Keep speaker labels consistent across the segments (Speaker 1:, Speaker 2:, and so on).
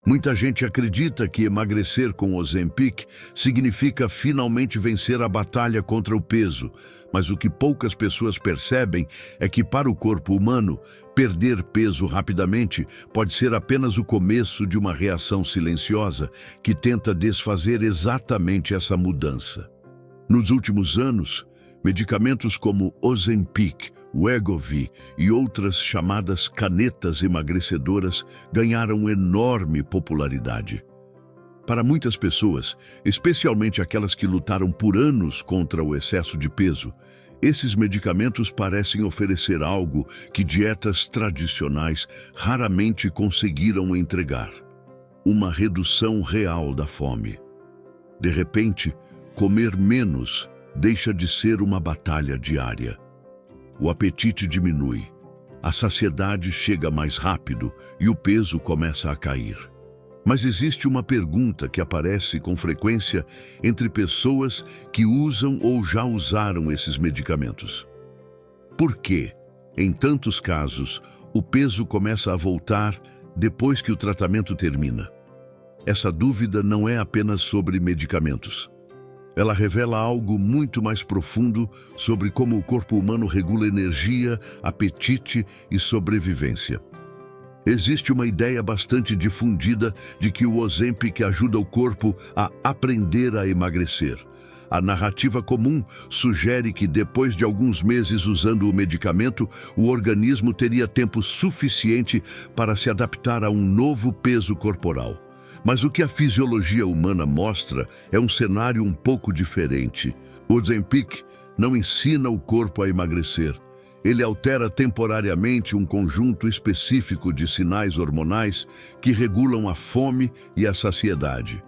Speaker 1: Muita gente acredita que emagrecer com Ozempic significa finalmente vencer a batalha contra o peso, mas o que poucas pessoas percebem é que para o corpo humano, perder peso rapidamente pode ser apenas o começo de uma reação silenciosa que tenta desfazer exatamente essa mudança. Nos últimos anos, medicamentos como Ozempic, Wegovy e outras chamadas canetas emagrecedoras ganharam enorme popularidade. Para muitas pessoas, especialmente aquelas que lutaram por anos contra o excesso de peso, esses medicamentos parecem oferecer algo que dietas tradicionais raramente conseguiram entregar: uma redução real da fome. De repente, comer menos deixa de ser uma batalha diária. O apetite diminui, a saciedade chega mais rápido e o peso começa a cair. Mas existe uma pergunta que aparece com frequência entre pessoas que usam ou já usaram esses medicamentos. Por que, em tantos casos, o peso começa a voltar depois que o tratamento termina? Essa dúvida não é apenas sobre medicamentos. Ela revela algo muito mais profundo sobre como o corpo humano regula energia, apetite e sobrevivência. Existe uma ideia bastante difundida de que o Ozempic ajuda o corpo a aprender a emagrecer. A narrativa comum sugere que depois de alguns meses usando o medicamento, o organismo teria tempo suficiente para se adaptar a um novo peso corporal. Mas o que a fisiologia humana mostra é um cenário um pouco diferente. O Ozempic não ensina o corpo a emagrecer. Ele altera temporariamente um conjunto específico de sinais hormonais que regulam a fome e a saciedade.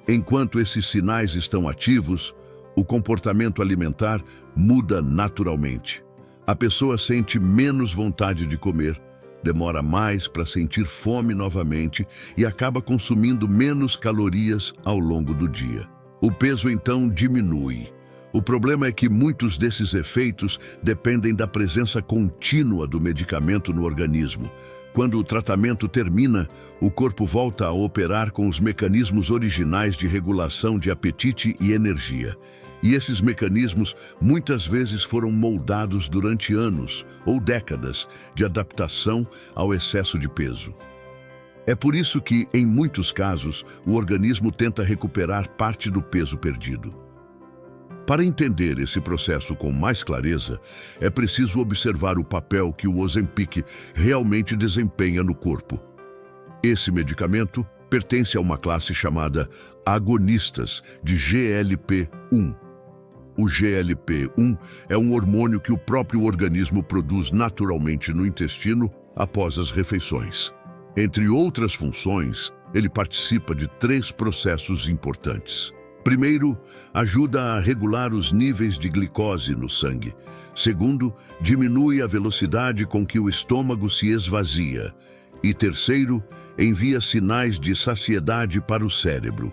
Speaker 1: Enquanto esses sinais estão ativos, o comportamento alimentar muda naturalmente. A pessoa sente menos vontade de comer, demora mais para sentir fome novamente e acaba consumindo menos calorias ao longo do dia. O peso então diminui. O problema é que muitos desses efeitos dependem da presença contínua do medicamento no organismo. Quando o tratamento termina, o corpo volta a operar com os mecanismos originais de regulação de apetite e energia. E esses mecanismos muitas vezes foram moldados durante anos ou décadas de adaptação ao excesso de peso. É por isso que, em muitos casos, o organismo tenta recuperar parte do peso perdido. Para entender esse processo com mais clareza, é preciso observar o papel que o Ozempic realmente desempenha no corpo. Esse medicamento pertence a uma classe chamada agonistas de GLP-1. O GLP-1 é um hormônio que o próprio organismo produz naturalmente no intestino após as refeições. Entre outras funções, ele participa de 3 processos importantes. Primeiro, ajuda a regular os níveis de glicose no sangue. Segundo, diminui a velocidade com que o estômago se esvazia. E terceiro, envia sinais de saciedade para o cérebro.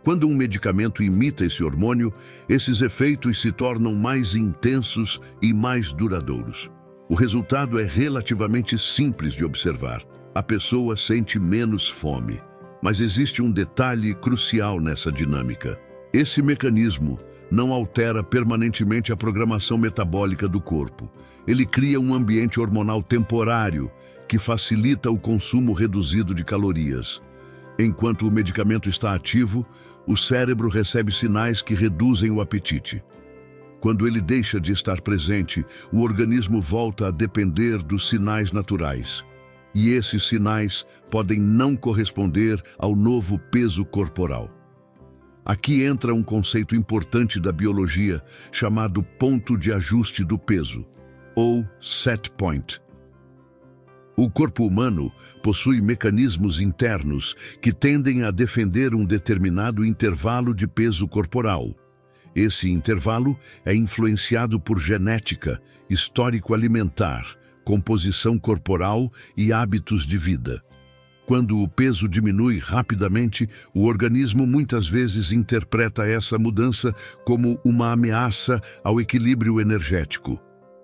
Speaker 1: Quando um medicamento imita esse hormônio, esses efeitos se tornam mais intensos e mais duradouros. O resultado é relativamente simples de observar. A pessoa sente menos fome. Mas existe um detalhe crucial nessa dinâmica. Esse mecanismo não altera permanentemente a programação metabólica do corpo. Ele cria um ambiente hormonal temporário que facilita o consumo reduzido de calorias. Enquanto o medicamento está ativo, o cérebro recebe sinais que reduzem o apetite. Quando ele deixa de estar presente, o organismo volta a depender dos sinais naturais. E esses sinais podem não corresponder ao novo peso corporal. Aqui entra um conceito importante da biologia chamado ponto de ajuste do peso, ou set point. O corpo humano possui mecanismos internos que tendem a defender um determinado intervalo de peso corporal. Esse intervalo é influenciado por genética, histórico alimentar, composição corporal e hábitos de vida. Quando o peso diminui rapidamente, o organismo muitas vezes interpreta essa mudança como uma ameaça ao equilíbrio energético.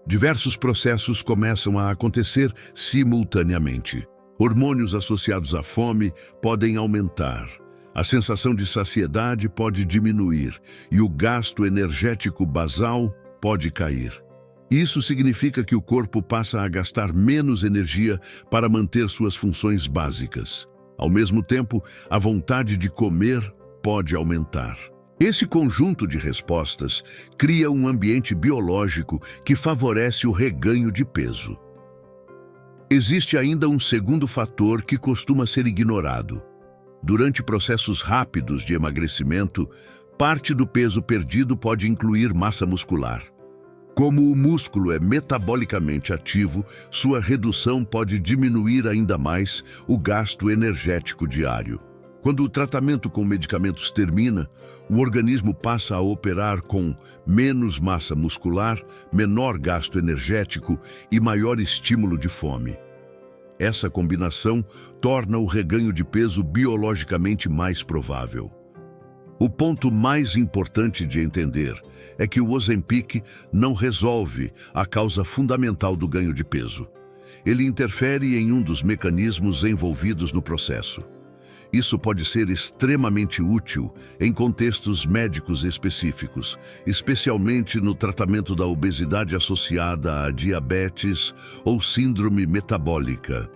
Speaker 1: Diversos processos começam a acontecer simultaneamente. Hormônios associados à fome podem aumentar. A sensação de saciedade pode diminuir e o gasto energético basal pode cair. Isso significa que o corpo passa a gastar menos energia para manter suas funções básicas. Ao mesmo tempo, a vontade de comer pode aumentar. Esse conjunto de respostas cria um ambiente biológico que favorece o reganho de peso. Existe ainda um segundo fator que costuma ser ignorado. Durante processos rápidos de emagrecimento, parte do peso perdido pode incluir massa muscular. Como o músculo é metabolicamente ativo, sua redução pode diminuir ainda mais o gasto energético diário. Quando o tratamento com medicamentos termina, o organismo passa a operar com menos massa muscular, menor gasto energético e maior estímulo de fome. Essa combinação torna o reganho de peso biologicamente mais provável. O ponto mais importante de entender é que o Ozempic não resolve a causa fundamental do ganho de peso. Ele interfere em um dos mecanismos envolvidos no processo. Isso pode ser extremamente útil em contextos médicos específicos, especialmente no tratamento da obesidade associada a diabetes ou síndrome metabólica.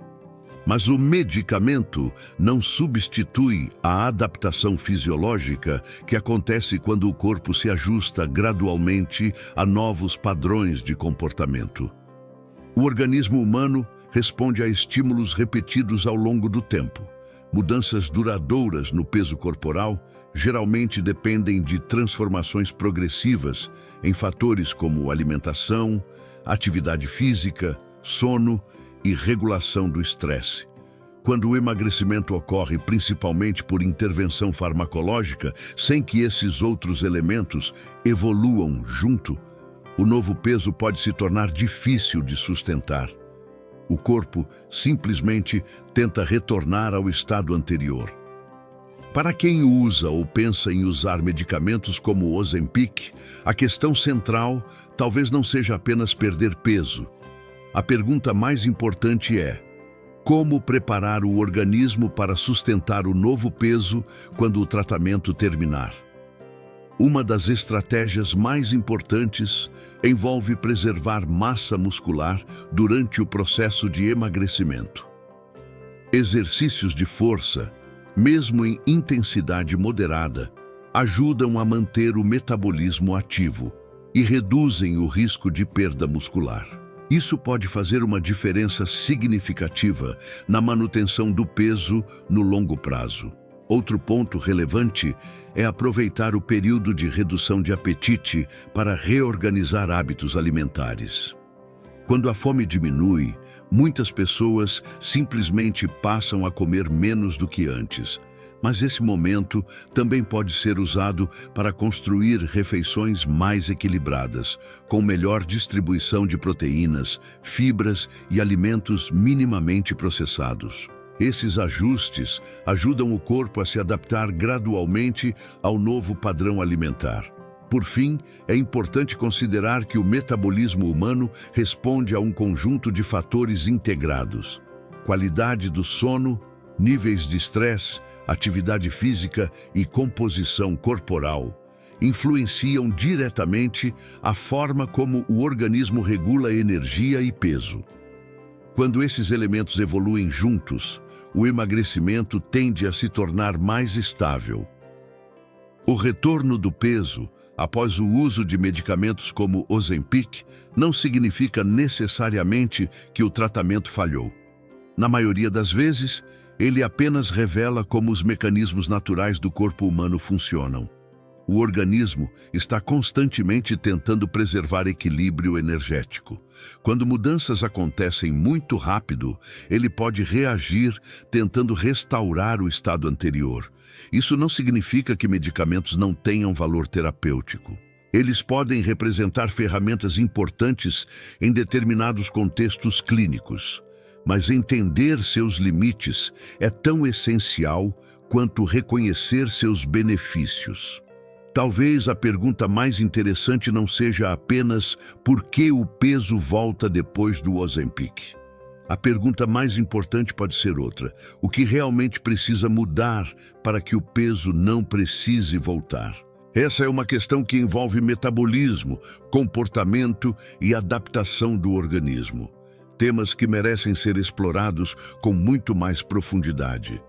Speaker 1: Mas o medicamento não substitui a adaptação fisiológica que acontece quando o corpo se ajusta gradualmente a novos padrões de comportamento. O organismo humano responde a estímulos repetidos ao longo do tempo. Mudanças duradouras no peso corporal geralmente dependem de transformações progressivas em fatores como alimentação, atividade física, sono e regulação do estresse. Quando o emagrecimento ocorre principalmente por intervenção farmacológica, sem que esses outros elementos evoluam junto, o novo peso pode se tornar difícil de sustentar. O corpo simplesmente tenta retornar ao estado anterior. Para quem usa ou pensa em usar medicamentos como o Ozempic, a questão central talvez não seja apenas perder peso. A pergunta mais importante é: como preparar o organismo para sustentar o novo peso quando o tratamento terminar? Uma das estratégias mais importantes envolve preservar massa muscular durante o processo de emagrecimento. Exercícios de força, mesmo em intensidade moderada, ajudam a manter o metabolismo ativo e reduzem o risco de perda muscular. Isso pode fazer uma diferença significativa na manutenção do peso no longo prazo. Outro ponto relevante é aproveitar o período de redução de apetite para reorganizar hábitos alimentares. Quando a fome diminui, muitas pessoas simplesmente passam a comer menos do que antes. Mas esse momento também pode ser usado para construir refeições mais equilibradas, com melhor distribuição de proteínas, fibras e alimentos minimamente processados. Esses ajustes ajudam o corpo a se adaptar gradualmente ao novo padrão alimentar. Por fim, é importante considerar que o metabolismo humano responde a um conjunto de fatores integrados: qualidade do sono, níveis de estresse, atividade física e composição corporal influenciam diretamente a forma como o organismo regula energia e peso. Quando esses elementos evoluem juntos, o emagrecimento tende a se tornar mais estável. O retorno do peso após o uso de medicamentos como Ozempic não significa necessariamente que o tratamento falhou. Na maioria das vezes, ele apenas revela como os mecanismos naturais do corpo humano funcionam. O organismo está constantemente tentando preservar equilíbrio energético. Quando mudanças acontecem muito rápido, ele pode reagir tentando restaurar o estado anterior. Isso não significa que medicamentos não tenham valor terapêutico. Eles podem representar ferramentas importantes em determinados contextos clínicos. Mas entender seus limites é tão essencial quanto reconhecer seus benefícios. Talvez a pergunta mais interessante não seja apenas por que o peso volta depois do Ozempic. A pergunta mais importante pode ser outra: o que realmente precisa mudar para que o peso não precise voltar? Essa é uma questão que envolve metabolismo, comportamento e adaptação do organismo. Temas que merecem ser explorados com muito mais profundidade.